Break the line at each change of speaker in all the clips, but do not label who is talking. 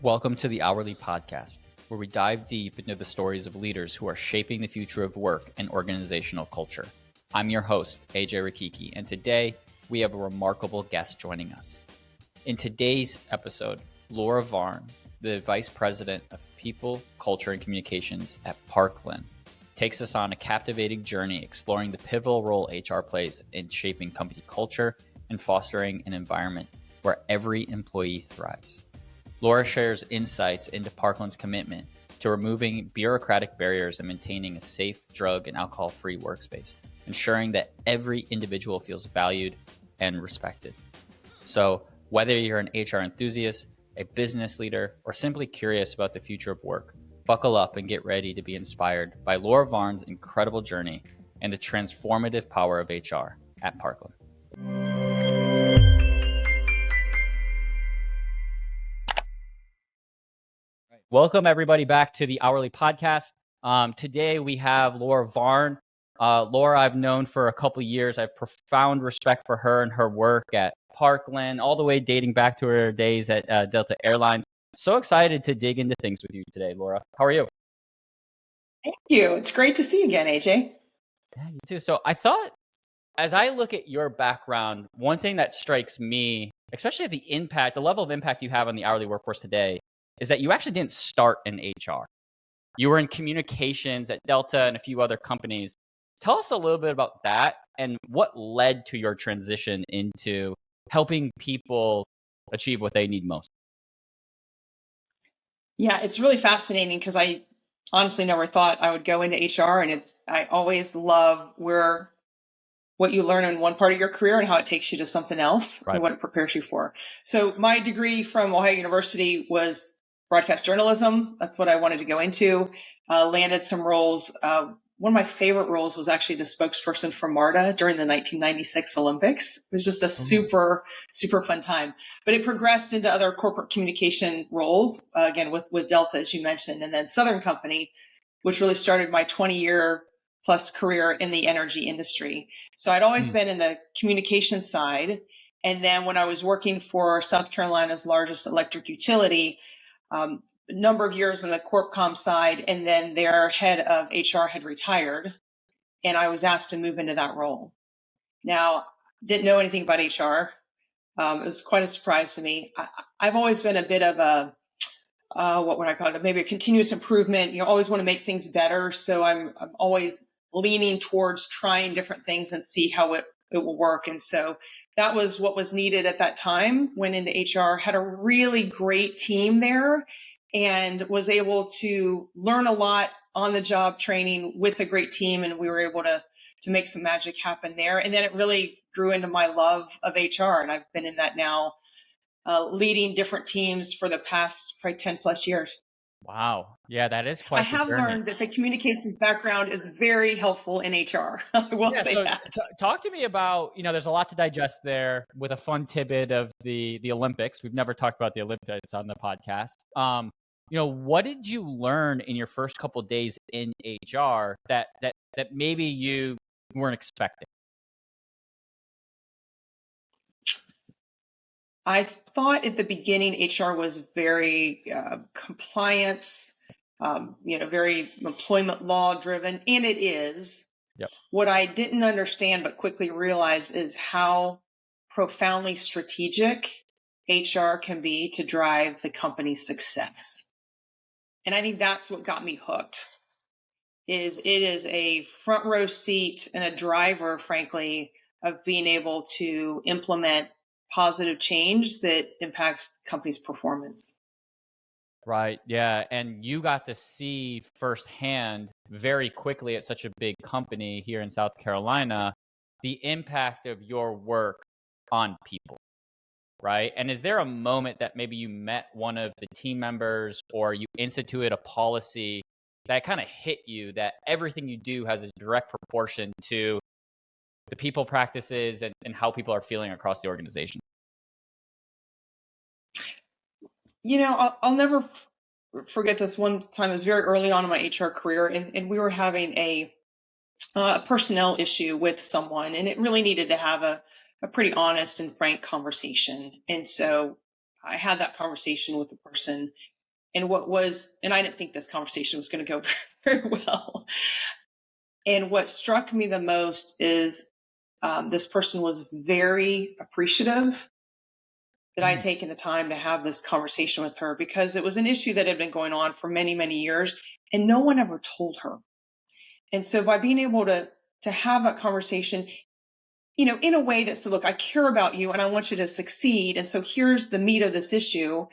Welcome to the Hourly Podcast, where we dive deep into the stories of leaders who are shaping the future of work and organizational culture. I'm your host, AJ Rakiki, and today we have a remarkable guest joining us. In today's episode, Laura Varn, the Vice President of People, Culture, and Communications at Parkland, takes us on a captivating journey exploring the pivotal role HR plays in shaping company culture and fostering an environment where every employee thrives. Laura shares insights into Parkland's commitment to removing bureaucratic barriers and maintaining a safe drug and alcohol-free workspace, ensuring that every individual feels valued and respected. So whether you're an HR enthusiast, a business leader, or simply curious about the future of work, buckle up and get ready to be inspired by Laura Varn's incredible journey and the transformative power of HR at Parkland. Welcome, everybody, back to the Hourly Podcast. Today, we have Laura Varn. Laura, I've known for a couple years. I have profound respect for her and her work at Parkland, all the way dating back to her days at Delta Airlines. So excited to dig into things with you today, Laura. How are you?
Thank you. It's great to see you again, AJ.
Yeah, you too. So I thought, as I look at your background, one thing that strikes me, especially the level of impact you have on the hourly workforce today, is that you actually didn't start in HR. You were in communications at Delta and a few other companies. Tell us a little bit about that and what led to your transition into helping people achieve what they need most.
Yeah, it's really fascinating because I honestly never thought I would go into HR, and I always love what you learn in one part of your career and how it takes you to something else, right, and what it prepares you for. So my degree from Ohio University was broadcast journalism. That's what I wanted to go into. Landed some roles. One of my favorite roles was actually the spokesperson for MARTA during the 1996 Olympics. It was just a super fun time. But it progressed into other corporate communication roles, again, with Delta, as you mentioned, and then Southern Company, which really started my 20-year plus career in the energy industry. So I'd always been in the communication side. And then when I was working for South Carolina's largest electric utility, a number of years on the corp comm side, and then their head of HR had retired, and I was asked to move into that role. Now, didn't know anything about HR. It was quite a surprise to me. I've always been a bit of a, what would I call it? Maybe a continuous improvement. You always want to make things better. So I'm always leaning towards trying different things and see how it will work. And so that was what was needed at that time. Went into HR, had a really great team there, and was able to learn a lot on the job training with a great team. And we were able to make some magic happen there. And then it really grew into my love of HR. And I've been in that now, leading different teams for the past probably 10 plus years.
Wow. Yeah, that is quite.
I have learned that the communications background is very helpful in HR. I will say that.
Talk to me about, there's a lot to digest there with a fun tidbit of the Olympics. We've never talked about the Olympics on the podcast. What did you learn in your first couple of days in HR that maybe you weren't expecting?
I thought at the beginning HR was very compliance, very employment law driven, and it is.
Yep. What
I didn't understand but quickly realized is how profoundly strategic HR can be to drive the company's success. And I think that's what got me hooked. It is a front row seat and a driver, frankly, of being able to implement positive change that impacts company's performance.
Right. Yeah. And you got to see firsthand very quickly at such a big company here in South Carolina, the impact of your work on people. Right. And is there a moment that maybe you met one of the team members or you instituted a policy that kind of hit you that everything you do has a direct proportion to the people practices and how people are feeling across the organization?
I'll never forget this one time. It was very early on in my HR career, and we were having a personnel issue with someone, and it really needed to have a pretty honest and frank conversation. And so I had that conversation with the person, And I didn't think this conversation was going to go very well. And what struck me the most is this person was very appreciative that I had taken the time to have this conversation with her, because it was an issue that had been going on for many, many years, and no one ever told her. And so by being able to have that conversation, in a way that said, look, I care about you and I want you to succeed. And so here's the meat of this issue.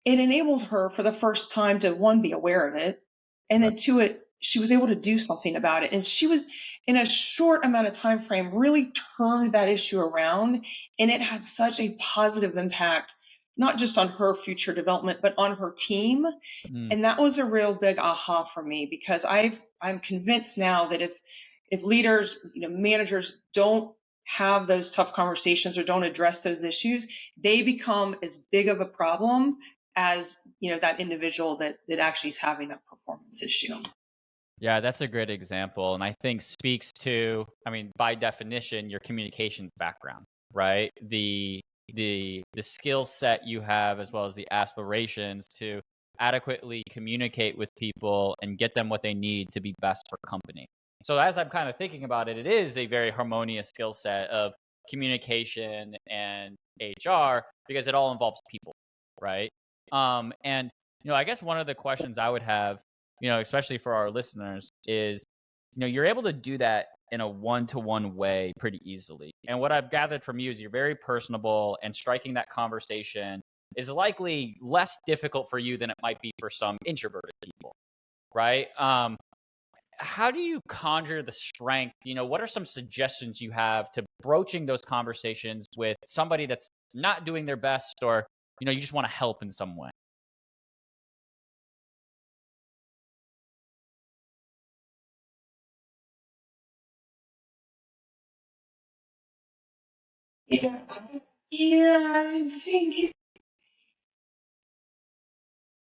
It enabled her for the first time to, one, be aware of it. And then two, she was able to do something about it. And she was, in a short amount of time frame, really turned that issue around. And it had such a positive impact, not just on her future development, but on her team. And that was a real big aha for me, because I'm convinced now that if leaders, managers don't have those tough conversations or don't address those issues, they become as big of a problem as, that individual that actually is having that performance issue.
Yeah, that's a great example. And I think speaks to, by definition, your communications background, right? The skill set you have, as well as the aspirations to adequately communicate with people and get them what they need to be best for company. So as I'm kind of thinking about it, it is a very harmonious skill set of communication and HR, because it all involves people, right? And I guess one of the questions I would have, especially for our listeners, is, you're able to do that in a one-to-one way pretty easily. And what I've gathered from you is you're very personable, and striking that conversation is likely less difficult for you than it might be for some introverted people, right? How do you conjure the strength? What are some suggestions you have to broaching those conversations with somebody that's not doing their best, or, you just want to help in some way?
Yeah, I think.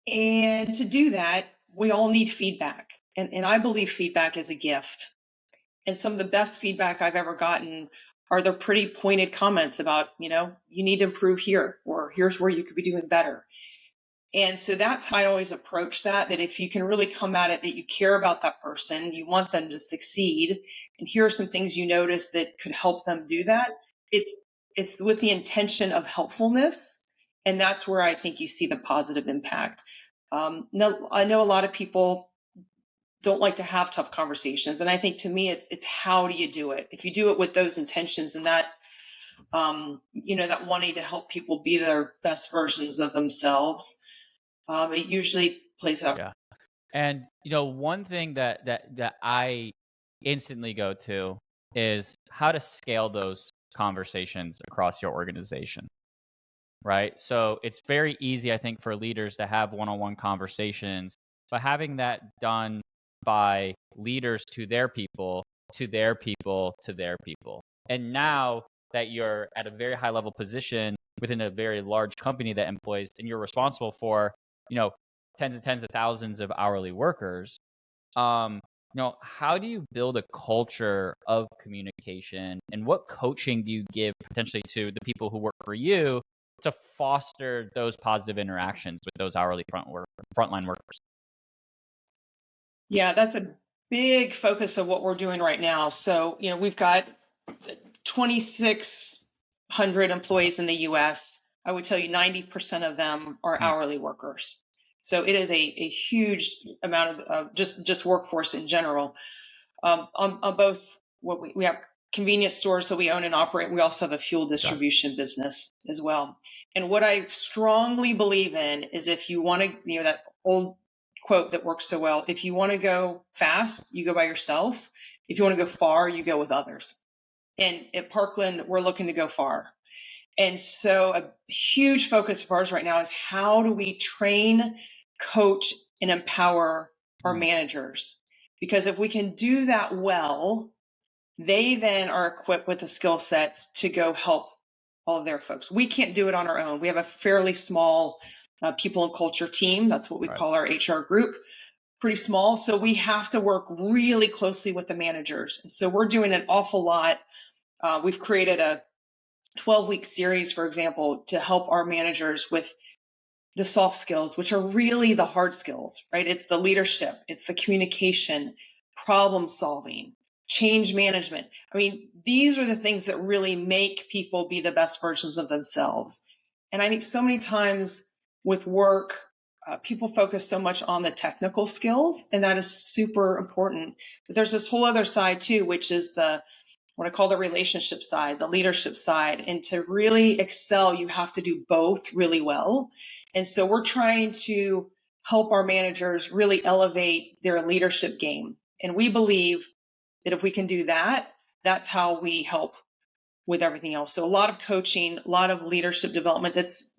And to do that, we all need feedback. And I believe feedback is a gift. And some of the best feedback I've ever gotten are the pretty pointed comments about, you need to improve here, or here's where you could be doing better. And so that's how I always approach that if you can really come at it, that you care about that person, you want them to succeed, and here are some things you notice that could help them do that. It's with the intention of helpfulness. And that's where I think you see the positive impact. No, I know a lot of people don't like to have tough conversations. And I think, to me, it's how do you do it? If you do it with those intentions and that, that wanting to help people be their best versions of themselves, it usually plays out.
Yeah. And, one thing that I instantly go to is how to scale those conversations across your organization, right? So it's very easy, I think, for leaders to have one-on-one conversations, but having that done by leaders to their people, to their people, to their people. And now that you're at a very high level position within a very large company that employs, and you're responsible for, tens of thousands of hourly workers, how do you build a culture of communication, and what coaching do you give potentially to the people who work for you to foster those positive interactions with those hourly frontline workers?
Yeah, that's a big focus of what we're doing right now. So, we've got 2,600 employees in the US. I would tell you 90% of them are hourly workers. So it is a huge amount of just workforce in general. On both, what we have convenience stores that we own and operate. We also have a fuel distribution business as well. And what I strongly believe in is, if you want to, that old quote that works so well, if you want to go fast, you go by yourself. If you want to go far, you go with others. And at Parkland, we're looking to go far. And so a huge focus of ours right now is, how do we train, coach, and empower our managers? Because if we can do that well, they then are equipped with the skill sets to go help all of their folks. We can't do it on our own. We have a fairly small people and culture team. That's what we call our HR group. Pretty small. So we have to work really closely with the managers. And so we're doing an awful lot. We've created a 12-week series, for example, to help our managers with the soft skills, which are really the hard skills, right? It's the leadership, it's the communication, problem solving, change management. I mean, these are the things that really make people be the best versions of themselves. And I think so many times with work, people focus so much on the technical skills, and that is super important. But there's this whole other side too, which is what I call the relationship side, the leadership side. And to really excel, you have to do both really well. And so we're trying to help our managers really elevate their leadership game. And we believe that if we can do that, that's how we help with everything else. So a lot of coaching, a lot of leadership development that's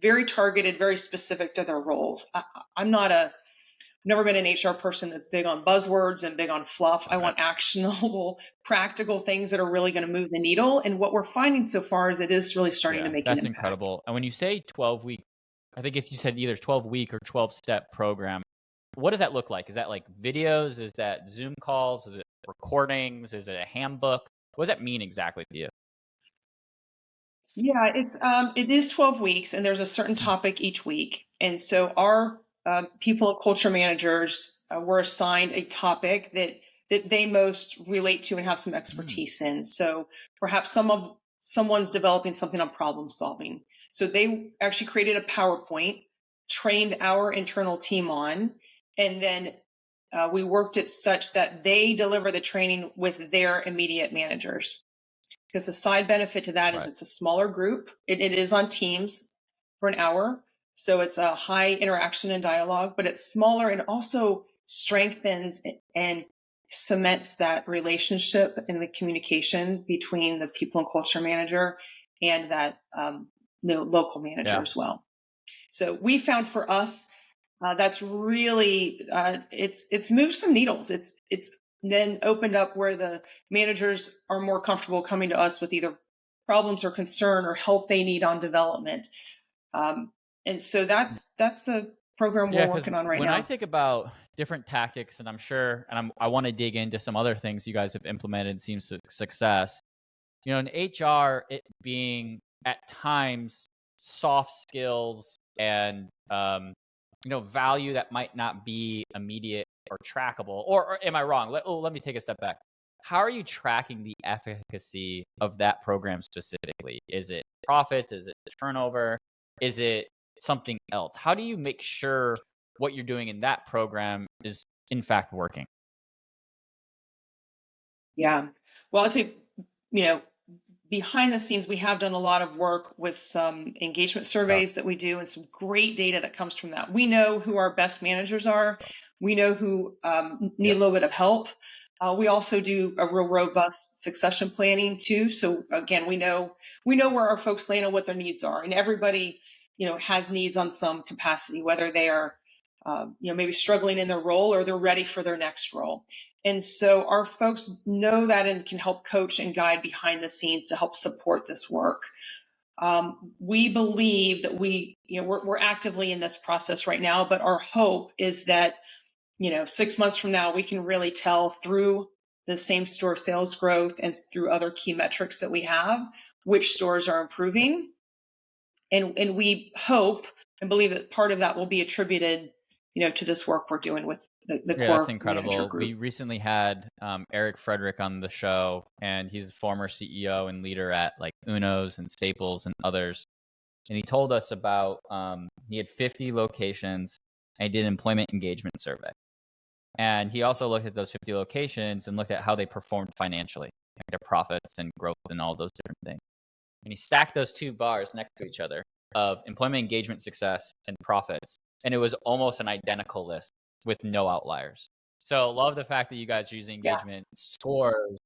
very targeted, very specific to their roles. I'm not never been an HR person that's big on buzzwords and big on fluff. I want actionable, practical things that are really going to move the needle. And what we're finding so far is it is really starting to make an impact.
That's incredible. And when you say 12-week, I think if you said either 12-week or 12-step program, what does that look like? Is that like videos? Is that Zoom calls? Is it recordings? Is it a handbook? What does that mean exactly to you?
Yeah, it is 12 weeks, and there's a certain topic each week. And so our people and culture managers were assigned a topic that they most relate to and have some expertise in. So perhaps someone's developing something on problem solving. So they actually created a PowerPoint, trained our internal team on, and then we worked it such that they deliver the training with their immediate managers. Because the side benefit to that is it's a smaller group. It is on Teams for an hour. So it's a high interaction and dialogue, but it's smaller and also strengthens and cements that relationship and the communication between the people and culture manager and that the local manager as well. So we found for us, that's really, it's moved some needles. It's then opened up where the managers are more comfortable coming to us with either problems or concern or help they need on development. And so that's the program we're working on right now.
When I think about different tactics, and I'm sure, and I want to dig into some other things you guys have implemented, seems success. You know, in HR, it being at times soft skills and value that might not be immediate or trackable, or am I wrong? Let me take a step back. How are you tracking the efficacy of that program specifically? Is it profits? Is it turnover? Is it something else? How do you make sure what you're doing in that program is in fact working?
Yeah. Well, I'd say, behind the scenes, we have done a lot of work with some engagement surveys that we do and some great data that comes from that. We know who our best managers are. We know who need a little bit of help. We also do a real robust succession planning too. So again, we know where our folks land and what their needs are, and everybody, has needs on some capacity, whether they are, maybe struggling in their role or they're ready for their next role. And so our folks know that and can help coach and guide behind the scenes to help support this work. We believe that we're actively in this process right now, but our hope is that 6 months from now, we can really tell through the same store sales growth and through other key metrics that we have, which stores are improving. And we hope and believe that part of that will be attributed, to this work we're doing with the core
that's incredible.
manager group.
We recently had Eric Frederick on the show, and he's a former CEO and leader at like Uno's and Staples and others. And he told us about he had 50 locations and he did an employment engagement survey. And he also looked at those 50 locations and looked at how they performed financially, like their profits and growth and all those different things. And he stacked those two bars next to each other of employment engagement success and profits. And it was almost an identical list with no outliers. So love the fact that you guys are using engagement scores.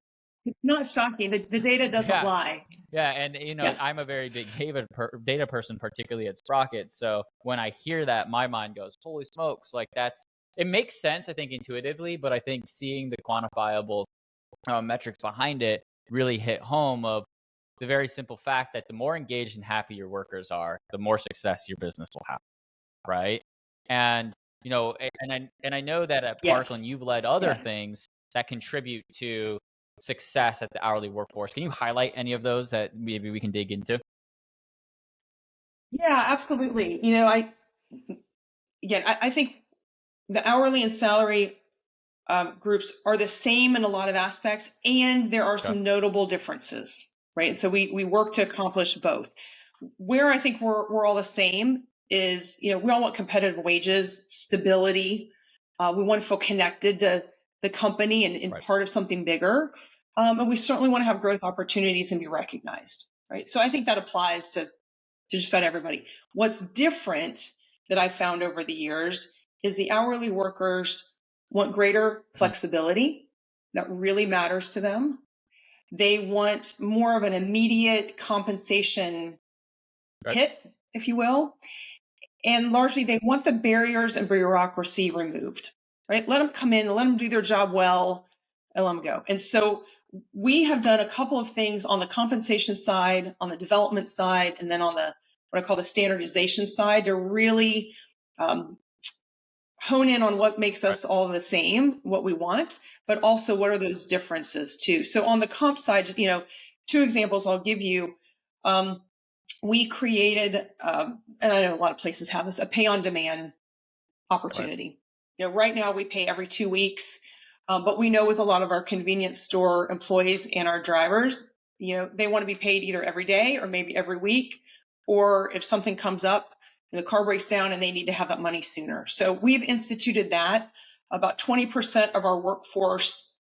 It's not shocking. The data doesn't lie.
Yeah, and I'm a very big data person, particularly at Sprocket. So when I hear that, my mind goes, holy smokes, like it makes sense, I think, intuitively, but I think seeing the quantifiable metrics behind it really hit home of the very simple fact that the more engaged and happy your workers are, the more success your business will have, right? And I know that at Parkland, you've led other things that contribute to success at the hourly workforce. Can you highlight any of those that maybe we can dig into?
Yeah, absolutely. I think the hourly and salary groups are the same in a lot of aspects, and there are
Okay.
some notable differences, right? So we work to accomplish both. Where I think we're all the same is, we all want competitive wages, stability. We want to feel connected to the company and
Right.
part of something bigger. And we certainly want to have growth opportunities and be recognized, right? So I think that applies to just about everybody. What's different that I've found over the years is the hourly workers want greater
Mhm.
flexibility. That really matters to them. They want more of an immediate compensation
Right.
hit, if you will. And largely, they want the barriers and bureaucracy removed, right? Let them come in, let them do their job well, and let them go. And so we have done a couple of things on the compensation side, on the development side, and then on the what I call the standardization side to really hone in on what makes
Right.
us all the same, what we want, but also what are those differences too. So on the comp side, two examples I'll give you. We created, and I know a lot of places have this, a pay on demand
Right.
opportunity. Right now we pay every 2 weeks, but we know with a lot of our convenience store employees and our drivers, they want to be paid either every day or maybe every week, or if something comes up, the car breaks down and they need to have that money sooner. So we've instituted that. About 20% of our workforce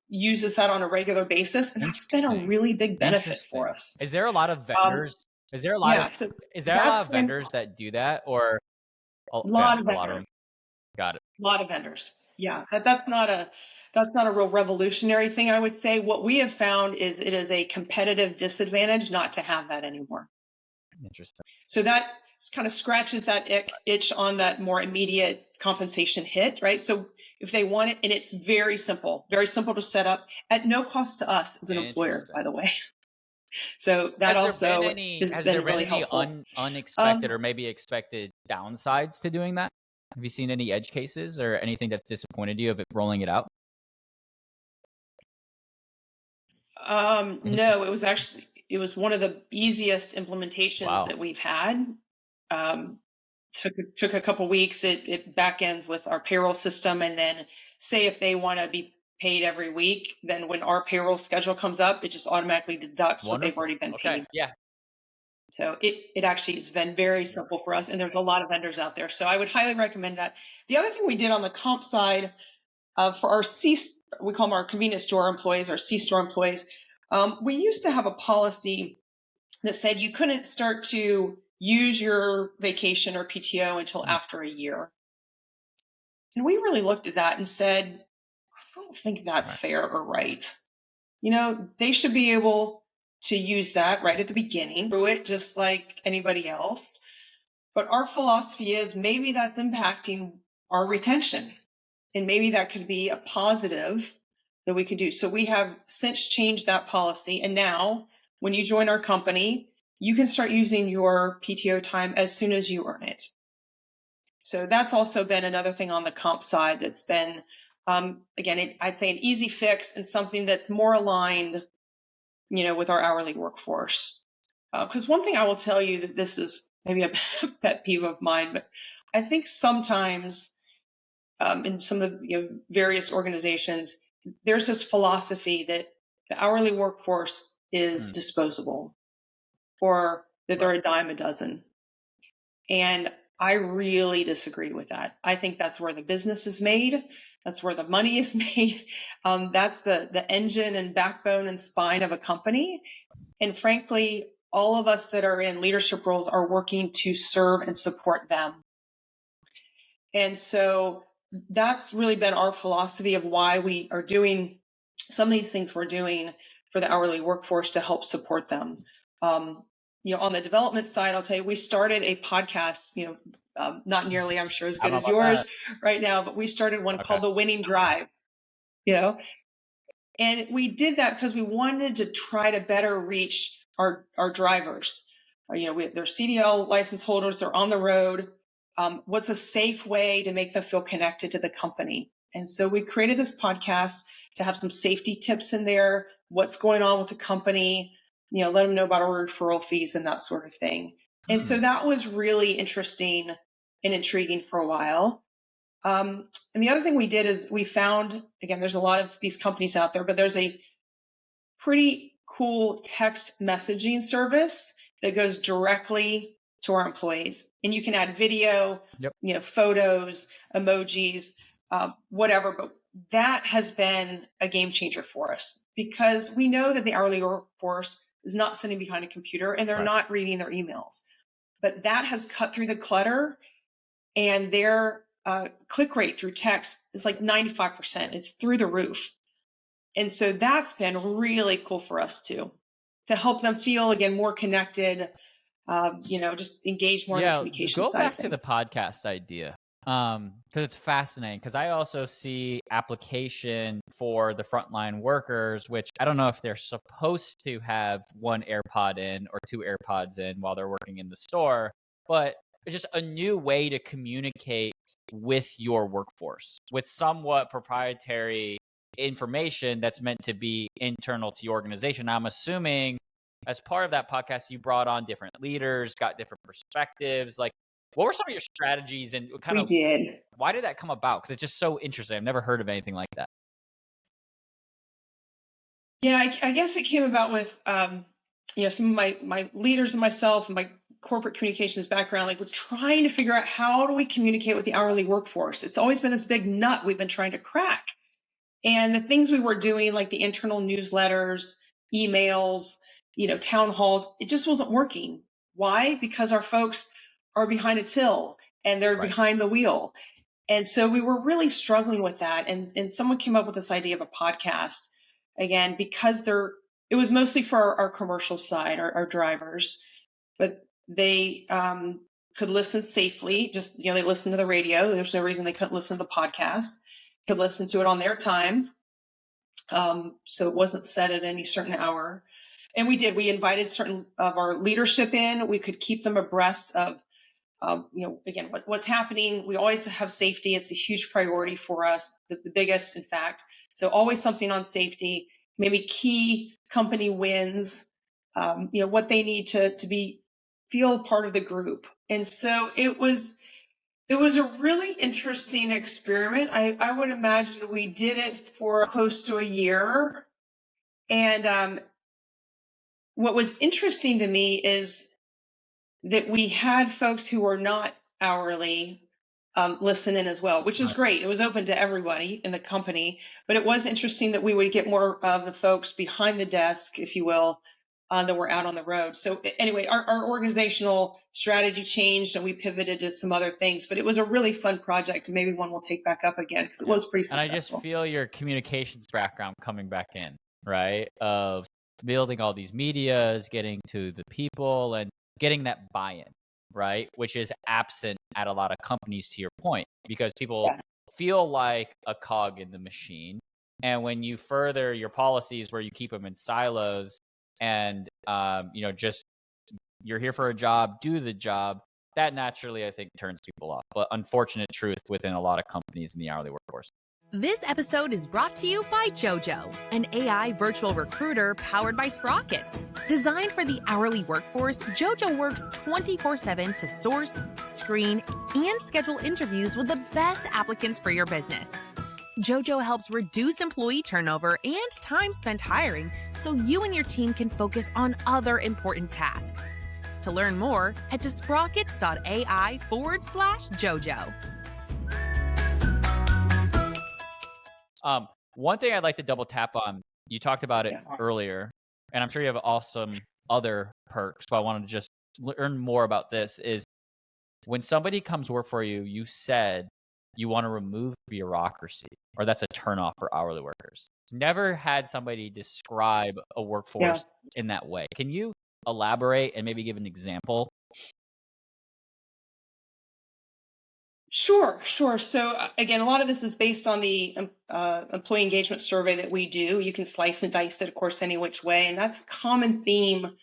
uses that on a regular basis, and that's been a
Interesting.
really big benefit for
Interesting.
us.
Is there a lot of
Um,
vendors? Is there a lot of
yeah, so
is there a lot
that's
of
been
vendors that do that, or
a
yeah,
lot of
a lot of
vendors.
them? Got it.
A lot of vendors. Yeah, that's not a real revolutionary thing, I would say. What we have found is it is a competitive disadvantage not to have that anymore.
Interesting.
So that kind of scratches that itch on that more immediate compensation hit, right? So if they want it, and it's very simple to set up at no cost to us as an employer, by
Interesting.
the way. So that
Has there been
also
any
has
has there
been
been
really
any
helpful.
unexpected
Um,
or maybe expected downsides to doing that? Have you seen any edge cases or anything that's disappointed you of it rolling it out?
no,
Interesting.
it was one of the easiest implementations
Wow.
that we've had. Um, took a couple weeks. It back ends with our payroll system, and then say if they want to be paid every week, then when our payroll schedule comes up, it just automatically deducts what they've
Wonderful.
already been
Okay.
paid.
Yeah.
So it actually has been very simple for us, and there's a lot of vendors out there. So I would highly recommend that. The other thing we did on the comp side for our we call them our convenience store employees, our C-store employees, we used to have a policy that said you couldn't start to use your vacation or PTO until
Mm.
after a year. And we really looked at that and said, I don't think that's
Right.
fair or right. They should be able to use that right at the beginning, through it just like anybody else. But our philosophy is maybe that's impacting our retention. And maybe that could be a positive that we could do. So we have since changed that policy. And now when you join our company, you can start using your PTO time as soon as you earn it. So that's also been another thing on the comp side that's been, again, I'd say an easy fix and something that's more aligned, with our hourly workforce. Because one thing I will tell you that this is maybe a pet peeve of mine, but I think sometimes in some of the various organizations, there's this philosophy that the hourly workforce is
Mm.
disposable, or that they're
Right.
a dime a dozen. And I really disagree with that. I think that's where the business is made. That's where the money is made. That's the engine and backbone and spine of a company. And frankly, all of us that are in leadership roles are working to serve and support them. And so that's really been our philosophy of why we are doing some of these things we're doing for the hourly workforce to help support them. On the development side, I'll tell you, we started a podcast, not nearly, I'm sure, as
How
good as
about that?
yours right now, but we started one
Okay.
called The Winning Drive, you know, and we did that because we wanted to try to better reach our drivers. They're CDL license holders, they're on the road. What's a safe way to make them feel connected to the company? And so we created this podcast to have some safety tips in there, what's going on with the company, let them know about our referral fees and that sort of thing. And so that was really interesting and intriguing for a while. And the other thing we did is we found, again, there's a lot of these companies out there, but there's a pretty cool text messaging service that goes directly to our employees. And you can add video, photos, emojis, whatever. But that has been a game changer for us because we know that the hourly workforce is not sitting behind a computer and they're not reading their emails. But that has cut through the clutter, and their click rate through text is like 95%. It's through the roof. And so that's been really cool for us too, to help them feel, again, more connected, just engage more in the communication side of things.
Go back to the podcast idea, because it's fascinating, because I also see application for the frontline workers, which I don't know if they're supposed to have one AirPod in or two AirPods in while they're working in the store, but it's just a new way to communicate with your workforce with somewhat proprietary information that's meant to be internal to your organization. I'm assuming as part of that podcast, you brought on different leaders, got different perspectives. Like, what were some of your strategies and why did that come about? Because it's just so interesting. I've never heard of anything like that.
Yeah, I guess it came about with, some of my leaders and myself and my corporate communications background. Like, we're trying to figure out, how do we communicate with the hourly workforce? It's always been this big nut we've been trying to crack. And the things we were doing, like the internal newsletters, emails, town halls, it just wasn't working. Why? Because our folks are behind a till and they're behind the wheel. And so we were really struggling with that. And someone came up with this idea of a podcast, again, because it was mostly for our commercial side, our drivers, but they could listen safely. Just, they listen to the radio. There's no reason they couldn't listen to the podcast. Could listen to it on their time. So it wasn't set at any certain hour. And we invited certain of our leadership in. We could keep them abreast of, again, what's happening. We always have safety. It's a huge priority for us, the biggest, in fact. So always something on safety, maybe key company wins, what they need to feel part of the group. And so it was a really interesting experiment. I would imagine we did it for close to a year. And what was interesting to me is that we had folks who were not hourly listen in as well, which is great. It was open to everybody in the company. But it was interesting that we would get more of the folks behind the desk, if you will, that were out on the road. So anyway, our organizational strategy changed and we pivoted to some other things, but it was a really fun project. Maybe one we'll take back up again because it was pretty successful.
And I just feel your communications background coming back in, right? Of building all these medias, getting to the people and getting that buy-in, right? Which is absent at a lot of companies, to your point, because people feel like a cog in the machine. And when you further your policies where you keep them in silos, and just you're here for a job, do the job, that naturally, I think, turns people off. But unfortunate truth within a lot of companies in the hourly workforce.
This episode is brought to you by JoJo, an AI virtual recruiter powered by Sprockets. Designed for the hourly workforce, JoJo works 24/7 to source, screen, and schedule interviews with the best applicants for your business. JoJo helps reduce employee turnover and time spent hiring so you and your team can focus on other important tasks. To learn more, head to sprockets.ai/JoJo.
One thing I'd like to double tap on, you talked about it earlier, and I'm sure you have awesome other perks, but I wanted to just learn more about this, is when somebody comes work for you, you said you want to remove bureaucracy, or that's a turnoff for hourly workers. Never had somebody describe a workforce in that way. Can you elaborate and maybe give an example?
Sure. So again, a lot of this is based on the employee engagement survey that we do. You can slice and dice it, of course, any which way. And that's a common theme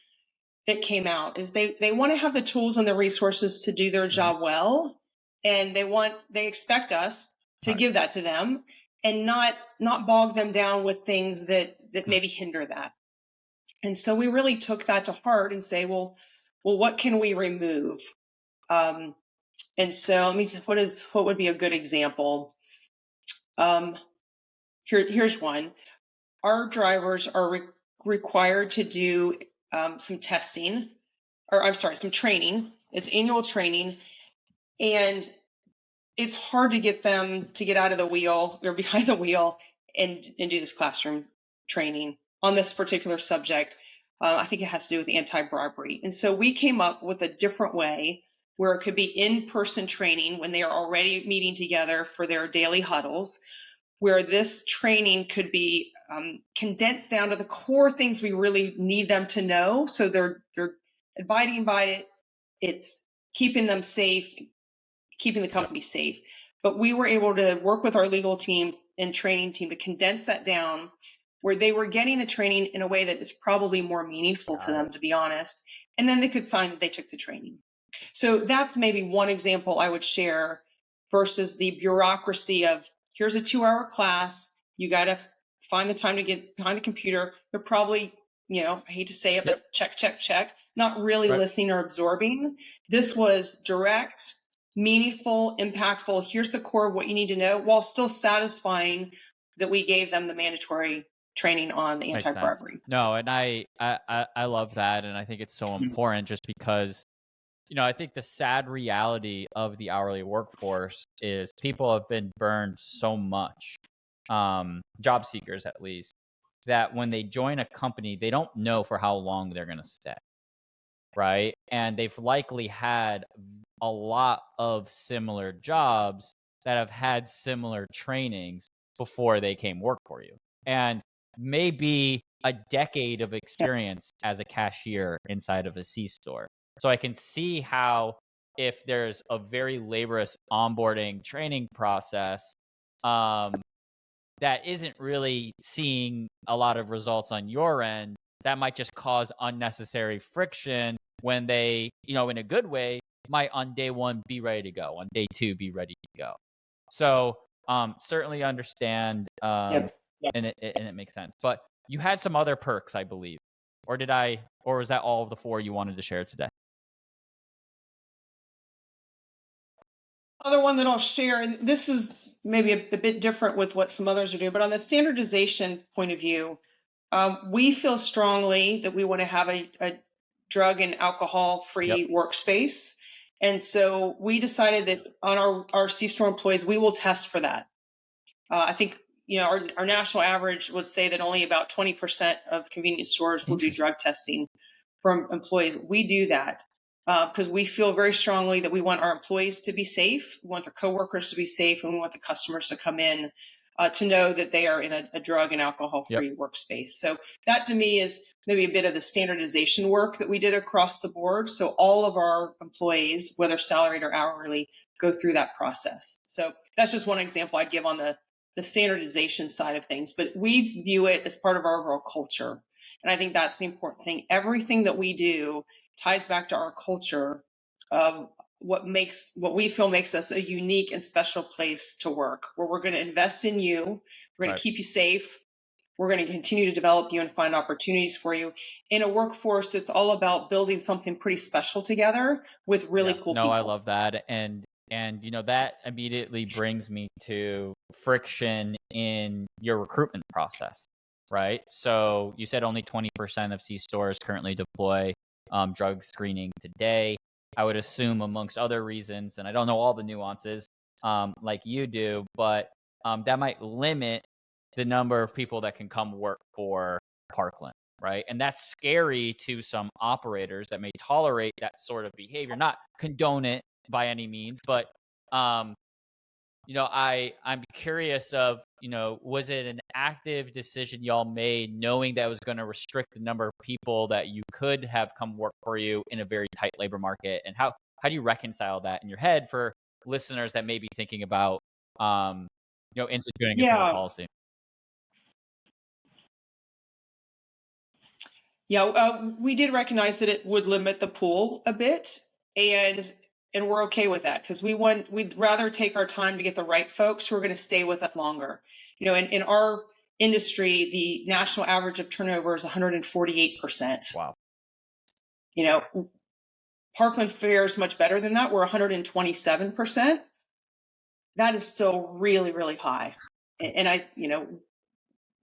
that came out, is they want to have the tools and the resources to do their job well. And they expect us to give that to them and not bog them down with things that maybe hinder that. And so we really took that to heart and say, well, well, what can we remove? And so what would be a good example? Here's one. Our drivers are required to do some testing, some training. It's annual training, and it's hard to get them to get out of the wheel or behind the wheel and do this classroom training on this particular subject. I think it has to do with anti-bribery. And so we came up with a different way where it could be in-person training when they are already meeting together for their daily huddles, where this training could be condensed down to the core things we really need them to know. So they're abiding by it. It's keeping them safe, keeping the company safe. But we were able to work with our legal team and training team to condense that down where they were getting the training in a way that is probably more meaningful to them, to be honest. And then they could sign that they took the training. So that's maybe one example I would share versus the bureaucracy of here's a 2-hour class. You got to find the time to get behind the computer. They're probably, I hate to say it, but check, not really listening or absorbing. This was direct, meaningful, impactful. Here's the core of what you need to know while still satisfying that we gave them the mandatory training on the anti-bribery.
No, and I love that. And I think it's so important just because, I think the sad reality of the hourly workforce is people have been burned so much, job seekers at least, that when they join a company, they don't know for how long they're going to stay. Right. And they've likely had a lot of similar jobs that have had similar trainings before they came work for you. And maybe a decade of experience as a cashier inside of a C-store. So I can see how if there's a very laborious onboarding training process that isn't really seeing a lot of results on your end, that might just cause unnecessary friction when they, in a good way, might on day one be ready to go, on day two be ready to go. So certainly understand, and it makes sense. But you had some other perks, I believe, or was that all of the 4 you wanted to share today?
Other one that I'll share, and this is maybe a bit different with what some others are doing, but on the standardization point of view, we feel strongly that we want to have a drug and alcohol-free workspace. And so we decided that on our C-store employees, we will test for that. I think, our national average would say that only about 20% of convenience stores will do drug testing from employees. We do that because we feel very strongly that we want our employees to be safe, we want their coworkers to be safe, and we want the customers to come in to know that they are in a drug and alcohol-free workspace. So that to me is maybe a bit of the standardization work that we did across the board. So all of our employees, whether salaried or hourly, go through that process. So that's just one example I'd give on the standardization side of things. But we view it as part of our overall culture. And I think that's the important thing. Everything that we do ties back to our culture of what we feel makes us a unique and special place to work, where we're going to invest in you, we're going to keep you safe, we're going to continue to develop you and find opportunities for you in a workforce that's all about building something pretty special together with really cool people.
I love that. And that immediately brings me to friction in your recruitment process, right? So you said only 20% of C-stores currently deploy drug screening today. I would assume amongst other reasons, and I don't know all the nuances like you do, but that might limit the number of people that can come work for Parkland, right? And that's scary to some operators that may tolerate that sort of behavior, not condone it by any means, but I'm curious of, was it an active decision y'all made knowing that it was going to restrict the number of people that you could have come work for you in a very tight labor market? And how do you reconcile that in your head for listeners that may be thinking about, instituting a similar policy?
Yeah, we did recognize that it would limit the pool a bit, and we're okay with that because we'd rather take our time to get the right folks who are going to stay with us longer. In our industry, the national average of turnover is 148%.
Wow.
Parkland fares much better than that. We're 127%. That is still really, really high. And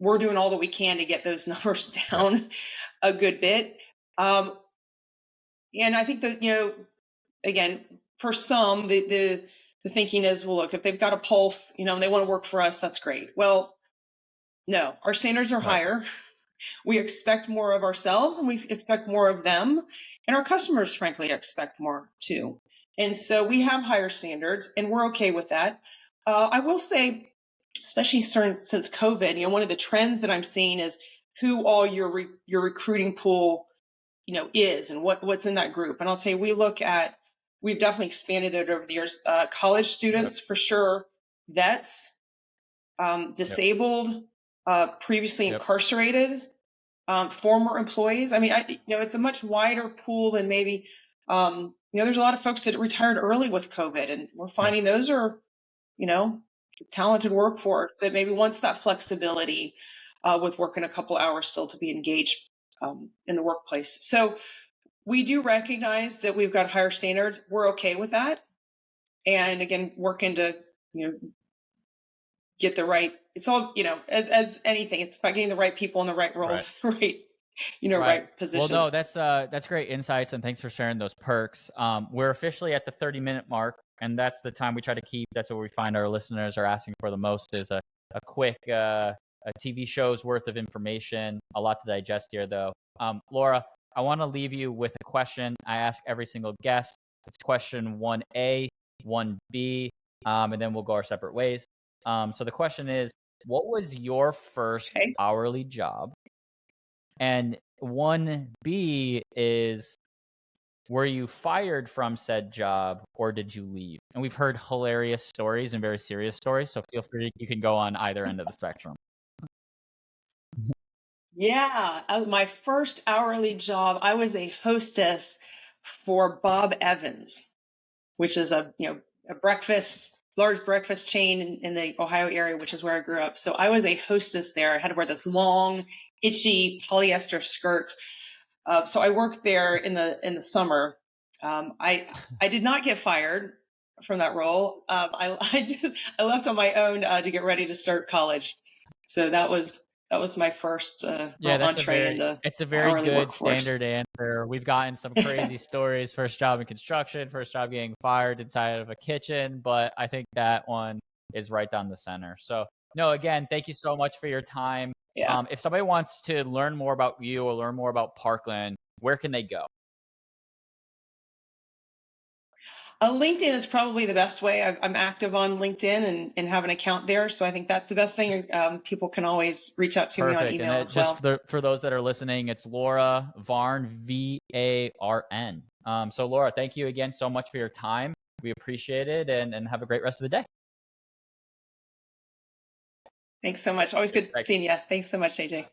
we're doing all that we can to get those numbers down a good bit. And I think that, again, for some, the thinking is, well, look, if they've got a pulse, and they want to work for us, that's great. Well, no, our standards are higher. We expect more of ourselves and we expect more of them. And our customers, frankly, expect more too. And so we have higher standards and we're okay with that. I will say, especially since COVID, one of the trends that I'm seeing is who all your recruiting pool, is and what's in that group. And I'll tell you, we've definitely expanded it over the years. College students, for sure, vets, disabled, previously incarcerated, former employees. I mean, it's a much wider pool than maybe, there's a lot of folks that retired early with COVID, and we're finding those are, talented workforce that maybe wants that flexibility with working a couple hours still to be engaged in the workplace. So we do recognize that we've got higher standards. We're okay with that. And again, working to, get the right, it's all, as anything, it's about getting the right people in the right roles, right positions.
Well, no, that's great insights, and thanks for sharing those perks. We're officially at the 30-minute mark, and that's the time we try to keep. That's what we find our listeners are asking for the most, is a quick a TV show's worth of information. A lot to digest here, though. Laura, I want to leave you with a question I ask every single guest. It's question 1A, 1B, and then we'll go our separate ways. So the question is, what was your first hourly job? And 1B is, were you fired from said job or did you leave? And we've heard hilarious stories and very serious stories, so feel free, you can go on either end of the spectrum.
Yeah, my first hourly job, I was a hostess for Bob Evans, which is a large breakfast chain in the Ohio area, which is where I grew up. So I was a hostess there. I had to wear this long, itchy polyester skirt. So I worked there in the summer. I did not get fired from that role. I left on my own to get ready to start college. So that was my first entree into
it's a very good
workforce.
Standard answer. We've gotten some crazy stories. First job in construction, first job getting fired inside of a kitchen, but I think that one is right down the center. So no, again, thank you so much for your time.
Yeah.
If somebody wants to learn more about you or learn more about Parkland, where can they go?
LinkedIn is probably the best way. I'm active on LinkedIn and have an account there. So I think that's the best thing. People can always reach out to me on email as well.
Just for those that are listening, it's Laura Varn, Varn. So Laura, thank you again so much for your time. We appreciate it and have a great rest of the day.
Thanks so much. Always good seeing you. Thanks so much, AJ.